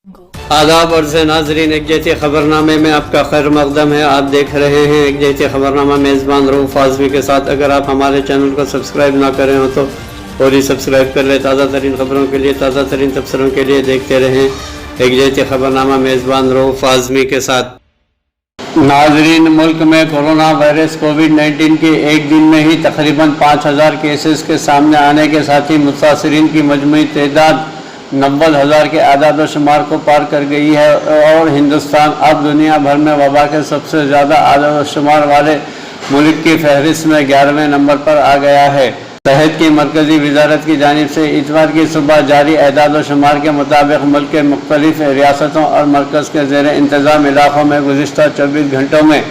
आदाब अर्ज़ नाजरीन, एक जैसे ख़बरनामे में आपका खैर मक़दम है। आप देख रहे हैं एक जैसे ख़बरनामा मेज़बान रऊफ़ आज़मी के साथ। अगर आप हमारे चैनल को सब्सक्राइब ना करें हो तो फौरी सब्सक्राइब कर लें। ताज़ा तरीन ख़बरों के लिए, ताज़ा तरीन तबसरों के लिए देखते रहें एक जैसे ख़बरनामा मेज़बान रऊफ़ आज़मी के साथ। नाजरीन, मुल्क में कोरोना वायरस कोविड-19 के एक दिन में ही तकरीबन 5000 केसेस के सामने आने के साथ ही मुतासरीन की मजमूई तादाद 90,000 के आदाद व शुमार को पार कर गई है और हिंदुस्तान अब दुनिया भर में वबा के सबसे ज़्यादा आदाद व शुमार वाले मुल्क की फहरिस्त में 11वें नंबर पर आ गया है। सेहत की मरकज़ी वजारत की जानिब से इतवार की सुबह जारी आदाद व शुमार के मुताबिक मुल्क के मुख्तलिफ रियासतों और मरकज़ के ज़ेर इंतज़ाम इलाक़ों में गुज़िश्ता 24 घंटों में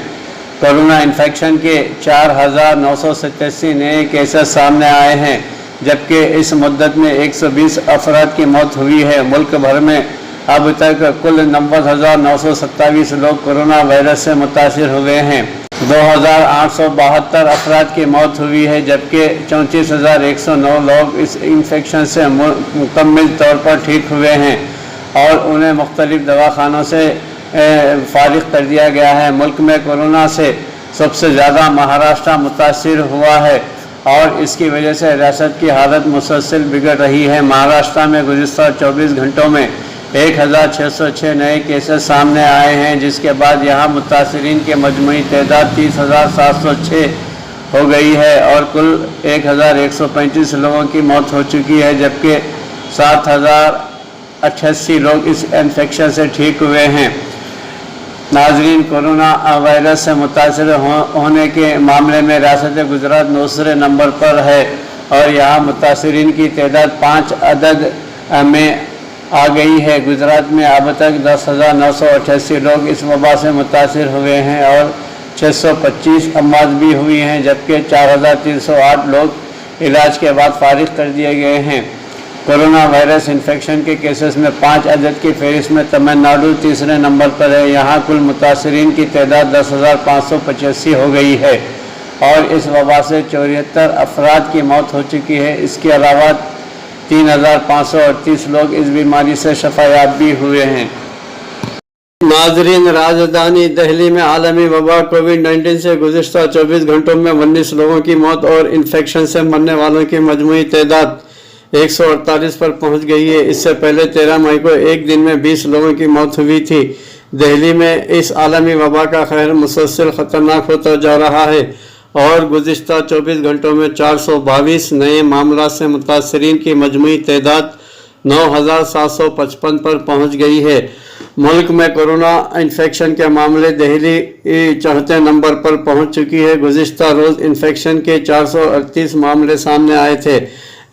कोरोना इन्फेक्शन के 4,987 नए केसेस सामने आए हैं, जबकि इस मुद्दत में 120 अफराद की मौत हुई है। मुल्क भर में अब तक कुल 90,927 लोग कोरोना वायरस से मुतासिर हुए हैं। 2,872 अफराद की मौत हुई है, जबकि 34,109 लोग इस इन्फेक्शन से मुकम्मल तौर पर ठीक हुए हैं और उन्हें मुख्तलिफ दवाखानों से फारिग कर दिया गया है। मुल्क में कोरोना से सबसे ज़्यादा महाराष्ट्र मुतासिर हुआ है और इसकी वजह से रियासत की हालत मुसलसल बिगड़ रही है। महाराष्ट्र में गुज़िश्ता 24 घंटों में 1,606 नए केसेस सामने आए हैं, जिसके बाद यहाँ मुतासरीन के मजमूई तादाद 30,706 हो गई है और कुल 1,135 लोगों की मौत हो चुकी है, जबकि 7,088 लोग इस इन्फेक्शन से ठीक हुए हैं। नाजरीन, कोरोना वायरस से मुतासर होने के मामले में रियासत गुजरात दूसरे नंबर पर है और यहाँ मुतासरीन की तादाद 5 अदद में आ गई है। गुजरात में अब तक 10,988 लोग इस वबा से मुतासर हुए हैं और 625 अमवात भी हुई हैं, जबकि 4,308 लोग इलाज के बाद फारिग कर दिए गए हैं। कोरोना वायरस इन्फेक्शन के केसेस में 5 अदद की फहरिस्त में तमिलनाडु तीसरे नंबर पर है। यहाँ कुल मुतासरीन की तादाद 10,585 हो गई है और इस वबा से 74 अफराद की मौत हो चुकी है। इसके अलावा 3,538 लोग इस बीमारी से शफायाब भी हुए हैं। नाजरीन, राजधानी दिल्ली में आलमी वबा कोविड-19 से गुज़िश्ता 24 घंटों में 19 लोगों की मौत और इन्फेक्शन से मरने वालों की मजमूई तादाद 148 पर पहुंच गई है। इससे पहले 13 मई को एक दिन में 20 लोगों की मौत हुई थी। दिल्ली में इस आलमी वबा का कहर मुसलसल ख़तरनाक होता जा रहा है और गुज़िश्ता 24 घंटों में 422 नए मामला से मुतासरीन की मजमूई तादाद 9,755 पर पहुंच गई है। मुल्क में कोरोना इन्फेक्शन के मामले दिल्ली 4थे नंबर पर पहुंच चुकी है। गुज़िश्ता रोज़ इन्फेक्शन के 438 मामले सामने आए थे।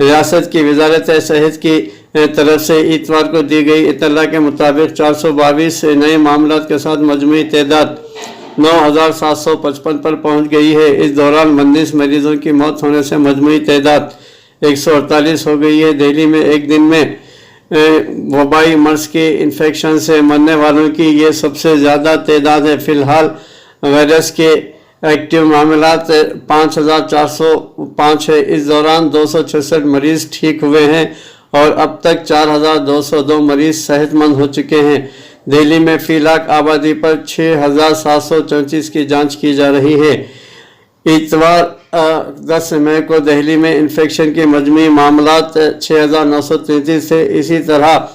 रियासत की वजारत सेहत की तरफ से इतवार को दी गई इत्तला के मुताबिक 422 नए मामलों के साथ मजमूई तादाद 9,755 पर पहुंच गई है। इस दौरान 19 मरीजों की मौत होने से मजमूई तादाद 148 हो गई है। दिल्ली में एक दिन में वबाई मर्ज के इन्फेक्शन से मरने वालों की ये सबसे ज़्यादा तादाद है। फ़िलहाल वायरस के एक्टिव मामलात 5,405 है। इस दौरान 266 मरीज़ ठीक हुए हैं और अब तक 4,202 मरीज़ सेहतमंद हो चुके हैं। दिल्ली में फ़ी लाख आबादी पर 6,734 की जांच की जा रही है। इतवार 10 मई को दिल्ली में इन्फेक्शन के मजमूई मामलात 6,933 थे। इसी तरह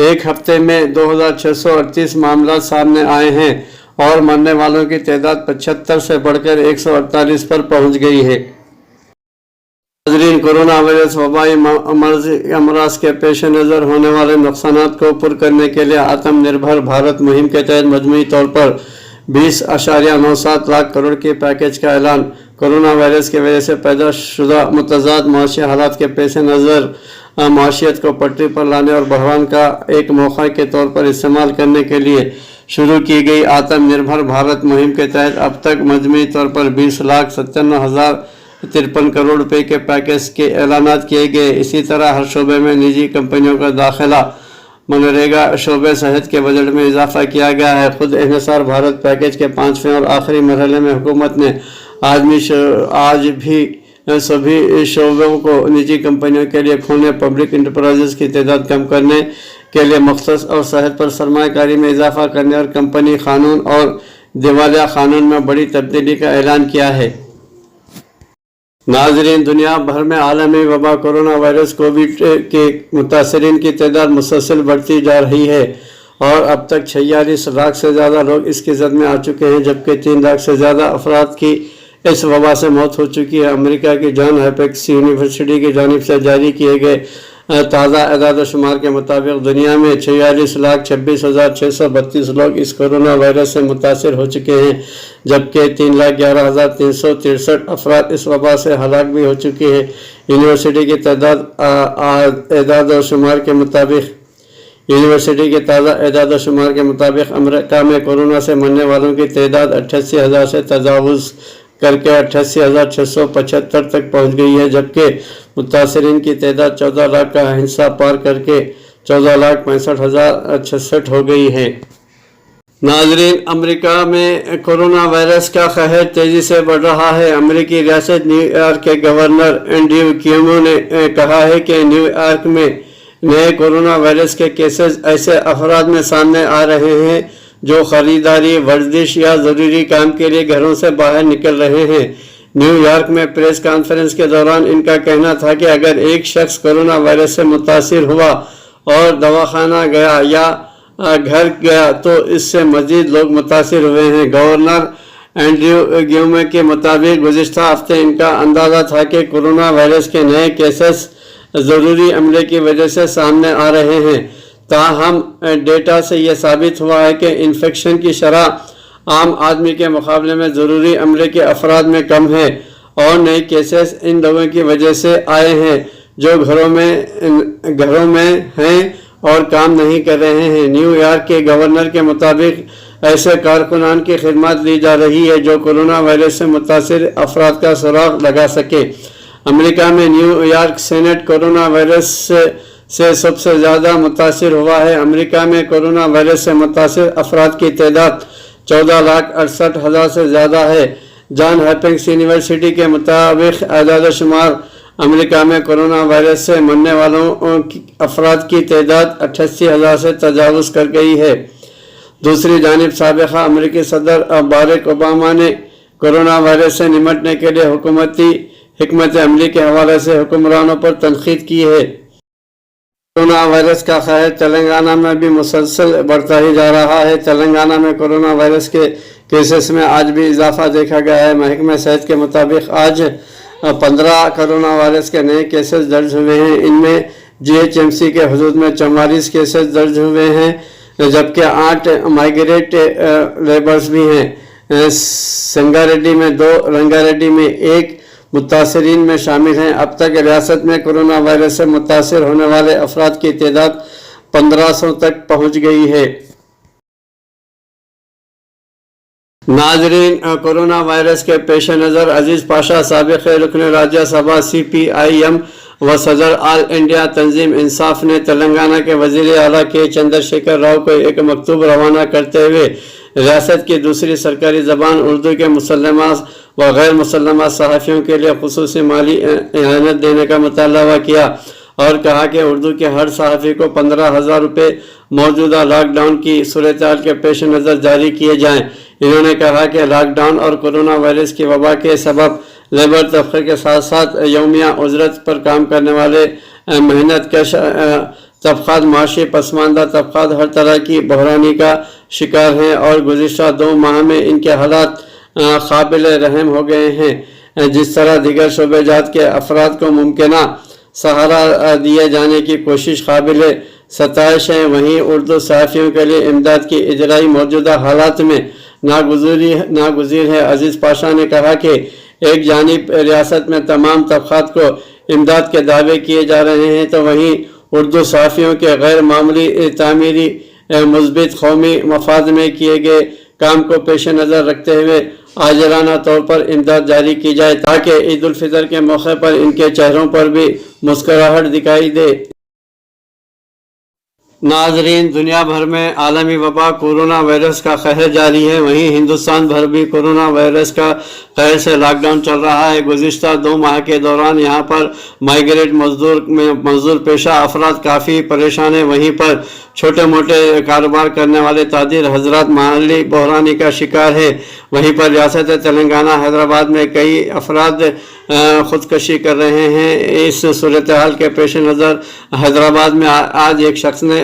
एक हफ्ते में 2,638 मामला सामने आए हैं और मरने वालों की तादाद 75 से बढ़कर 148 पर पहुंच गई है। नाज़रीन, कोरोना वायरस वबाई अमराज के पेश नज़र होने वाले नुकसानात को पुर करने के लिए आत्मनिर्भर भारत मुहिम के तहत मजमूई तौर पर 20.97 लाख करोड़ के पैकेज का ऐलान। कोरोना वायरस की वजह से पैदा शुदा मुतज़ाद मुआशी हालात के पेश नज़र माशियत को पटरी पर लाने और बहरान का एक मौका के तौर पर इस्तेमाल करने के लिए शुरू की गई आत्मनिर्भर भारत मुहिम के तहत अब तक मजमूई तौर पर 20,97,053 करोड़ रुपए के पैकेज के ऐलानात किए गए। इसी तरह हर शोबे में निजी कंपनियों का दाखिला, मनरेगा शोबे सहित के बजट में इजाफा किया गया है। खुद इन्हिसार भारत पैकेज के 5वें और आखिरी मरहले में हुकूमत ने आज भी सभी शोबों को निजी कंपनियों के लिए खोलने, पब्लिक इंटरप्राइजेस की तादाद कम करने के लिए मखसूस और सेहत पर सरमायाकारी में इजाफा करने और कंपनी कानून और दिवालिया कानून में बड़ी तब्दीली का ऐलान किया है। नाजरीन, दुनिया भर में आलमी वबा कोरोना वायरस कोविड के मुतासरीन की तादाद मुसलसल बढ़ती जा रही है और अब तक 46 लाख से ज़्यादा लोग इसकी जद में आ चुके हैं, जबकि 3 लाख से ज़्यादा अफराद की इस वबा से मौत हो चुकी है। अमेरिका की जॉन हॉपकिंस यूनिवर्सिटी की जानिब से जारी किए गए ताज़ा एदाद शुमार के मुताबिक दुनिया में 46,26,632 लोग इस कोरोना वायरस से मुतासर हो चुके हैं, जबकि 3,11,363 अफराद इस वबा से हलाक भी हो चुके हैं। यूनिवर्सिटी की एदाद शुमार के मुताबिक ताज़ा एदाद शुमार के मुताबिक अमेरिका में कोरोना से मरने वालों की तादाद 88,000 से तजावुज़ करके 88,675 तक पहुंच गई है, जबकि मुतासरीन की तादाद 14 लाख का हिस्सा पार करके 14,65,066 हो गई है। नाजरीन, अमेरिका में कोरोना वायरस का कहर तेज़ी से बढ़ रहा है। अमेरिकी रियासत न्यूयॉर्क के गवर्नर एंड्रयू क्यूमो ने कहा है कि न्यूयॉर्क में नए कोरोना वायरस के केसेस ऐसे अफराद में सामने आ रहे हैं जो खरीदारी, वर्जिश या ज़रूरी काम के लिए घरों से बाहर निकल रहे हैं। न्यूयॉर्क में प्रेस कॉन्फ्रेंस के दौरान इनका कहना था कि अगर एक शख्स कोरोना वायरस से मुतासिर हुआ और दवाखाना गया या घर गया तो इससे मज़ीद लोग मुतासिर हुए हैं। गवर्नर एंड्रयू क्यूमो के मुताबिक गुज़िश्ता हफ्ते इनका अंदाज़ा था कि कोरोना वायरस के नए केसेस ज़रूरी अमले की वजह से सामने आ रहे हैं। ताहम डेटा से यह साबित हुआ है कि इन्फेक्शन की शरह आम आदमी के मुकाबले में ज़रूरी अमले के अफराद में कम है और नए केसेस इन लोगों की वजह से आए हैं जो घरों में हैं और काम नहीं कर रहे हैं। न्यूयॉर्क के गवर्नर के मुताबिक ऐसे कारकुनान की खिदमत दी जा रही है जो कोरोना वायरस से मुतासिर अफराद का सुराग लगा सके। अमेरिका में न्यूयॉर्क सेनेट कोरोना वायरस से सबसे ज़्यादा मुतासिर हुआ है। अमेरिका में कोरोना वायरस से मुतासिर अफराद की तादाद 14,68,000 से ज़्यादा है। जॉन हॉपकिंस यूनिवर्सिटी के मुताबिक आदाद शुमार अमेरिका में कोरोना वायरस से मरने वालों अफराद की तादाद 88,000 से तजावुज़ कर गई है। दूसरी जानिब साबिक़ा अमेरिकी सदर बाराक ओबामा ने कोरोना वायरस से निमटने के लिए हुकूमती हिकमत अमली के हवाले से हुक्मरानों पर तनकीद की है। कोरोना वायरस का कहर तेलंगाना में भी मुसलसल बढ़ता ही जा रहा है। तेलंगाना में कोरोना वायरस के केसेस में आज भी इजाफा देखा गया है। महकमे सेहत के मुताबिक आज 15 कोरोना वायरस के नए केसेस दर्ज हुए हैं। इनमें GHMC के हदूद में 44 केसेस दर्ज हुए हैं, जबकि 8 माइग्रेट लेबर्स भी हैं। संगारेड्डी में 2, रंगारेड्डी में 1 मुतासरीन में शामिल हैं। अब तक रियासत में कोरोना वायरस से मुतासर होने वाले अफराद की तादाद 1500 तक पहुंच गई है। नाजरीन, कोरोना वायरस के पेश नज़र अजीज़ पाशा साबिक़ रुकन राज्यसभा CPIM व सदर ऑल इंडिया तंजीम इंसाफ ने तेलंगाना के वज़ीर आला के चंद्रशेखर राव को एक मकतूब रवाना करते हुए रियासत की दूसरी सरकारी ज़बान उर्दू के मुसल्लमा व गैर मुसल्लमा सहाफ़ियों के लिए खुसूसी माली इआनत देने का मुतालबा किया और कहा कि उर्दू के हर सहाफ़ी को 15,000 रुपये मौजूदा लॉकडाउन की सूरत-ए-हाल के पेश नज़र जारी किए जाएँ। इन्होंने कहा कि लॉकडाउन और कोरोना वायरस की वबा के सबब लेबर तबके के साथ साथ यौमिया उजरत पर काम करने वाले मेहनत कश तबक़ात, माशी पसमानदा तबक़ात हर तरह की बहरानी का शिकार हैं और गुज़िश्ता 2 माह में इनके हालात काबिल रहम हो गए हैं। जिस तरह दीगर शोबेजात के अफराद को मुमकिना सहारा दिए जाने की कोशिश काबिल सताइश है, वहीं उर्दू सहाफ़ियों के लिए इमदाद की इजराई मौजूदा हालात में नागुज़ीर है। अजीज़ पाशा ने कहा कि एक जानिब रियासत में तमाम तबक़ात को इमदाद के दावे किए जा रहे हैं, तो वहीं उर्दू सहाफ़ियों के गैर मामूली तामीरी मुस्बित कौमी मफाद में किए गए काम को पेश नज़र रखते हुए आजराना तौर पर इमदाद जारी की जाए ताकि ईद उल फितर के मौके पर इनके चेहरों पर भी मुस्कुराहट दिखाई दे। नाजरीन, दुनिया भर में आलमी वबा कोरोना वायरस का कहर जारी है। वहीं हिंदुस्तान भर भी कोरोना वायरस का कहर से लॉकडाउन चल रहा है। गुज़िश्ता 2 माह के दौरान यहाँ पर माइग्रेट मजदूर पेशा अफराद काफ़ी परेशान है। वहीं पर छोटे मोटे कारोबार करने वाले ताजिर हजरात माली बहरानी का शिकार है। वहीं पर रियासत तेलंगाना हैदराबाद में कई अफराद ख़ुदकशी कर रहे हैं। इस सूरत हाल के पेश नज़र हैदराबाद में आज एक शख्स ने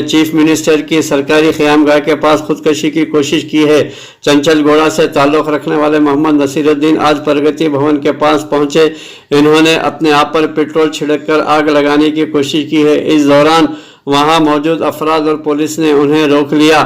चीफ मिनिस्टर की सरकारी क़यामगाह के पास ख़ुदकशी की कोशिश की है। चंचल गौड़ा से ताल्लुक़ रखने वाले मोहम्मद नसीरुद्दीन आज प्रगति भवन के पास पहुंचे। इन्होंने अपने आप पर पेट्रोल छिड़क कर आग लगाने की कोशिश की है। इस दौरान वहां मौजूद अफराद और पुलिस ने उन्हें रोक लिया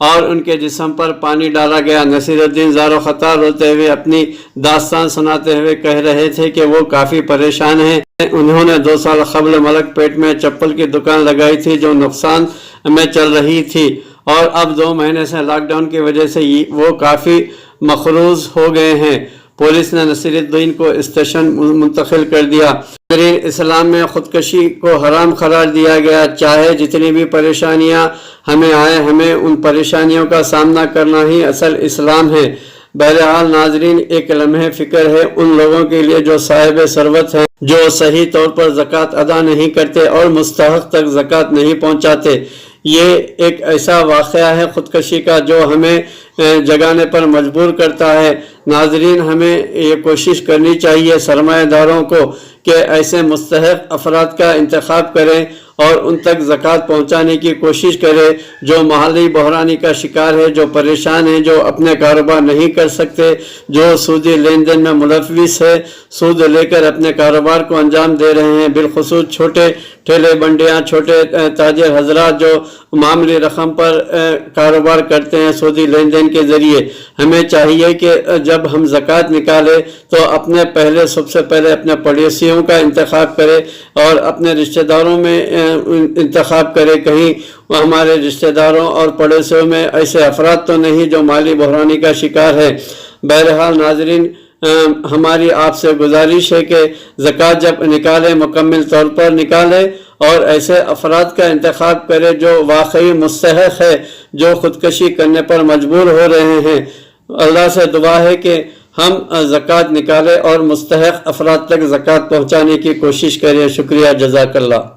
और उनके जिस्म पर पानी डाला गया। नसीरुद्दीन ज़ारो ख़तार रोते हुए अपनी दास्तान सुनाते हुए कह रहे थे कि वो काफ़ी परेशान हैं। उन्होंने 2 साल क़ब्ल मलक पेट में चप्पल की दुकान लगाई थी जो नुकसान में चल रही थी और अब 2 महीने से लॉकडाउन की वजह से वो काफ़ी मखरूज हो गए हैं। पुलिस ने नसीरुद्दीन को स्टेशन मुंतकिल कर दिया। इस्लाम में ख़ुदकशी को हराम करार दिया गया। चाहे जितनी भी परेशानियां हमें आए, हमें उन परेशानियों का सामना करना ही असल इस्लाम है। बहरहाल नाजरीन, एक लम्हे फ़िक्र है उन लोगों के लिए जो साहिब सरवत हैं, जो सही तौर पर ज़कात अदा नहीं करते और मुस्तहक़ तक ज़कात नहीं पहुँचाते। ये एक ऐसा वाक़या है ख़ुदकशी का जो हमें जगाने पर मजबूर करता है। नाजरीन, हमें ये कोशिश करनी चाहिए सरमाएदारों को कि ऐसे मुस्तहक़ अफराद का इंतखाब करें और उन तक ज़कात पहुँचाने की कोशिश करें जो माली बहरानी का शिकार है, जो परेशान है, जो अपने कारोबार नहीं कर सकते, जो सूदी लेन देन में मुलव्विस है, सूद लेकर अपने कारोबार को अंजाम दे रहे हैं। बिलखुसूस छोटे ठेले बंडियाँ, छोटे ताजिर हजरात जो मामूली रकम पर कारोबार करते हैं सूदी लेन देन के ज़रिए। हमें चाहिए कि जब हम ज़कात निकालें तो सबसे पहले अपने पड़ोसियों का इंतखाब करें और अपने रिश्तेदारों में इंतखाब करें। कहीं हमारे रिश्तेदारों और पड़ोसियों में ऐसे अफराद तो नहीं जो माली बहरानी का शिकार है। बहरहाल नाजरीन, हमारी आपसे गुजारिश है कि ज़कात जब निकालें मुकम्मल तौर पर निकालें और ऐसे अफराद का इंतखाब करें जो वाकई मुस्तहक़ है, जो ख़ुदकशी करने पर मजबूर हो रहे हैं। अल्लाह से दुआ है कि हम ज़कात निकालें और मुस्तहक़ अफराद तक ज़कात पहुँचाने की कोशिश करें। शुक्रिया, जज़ाकल्लाह।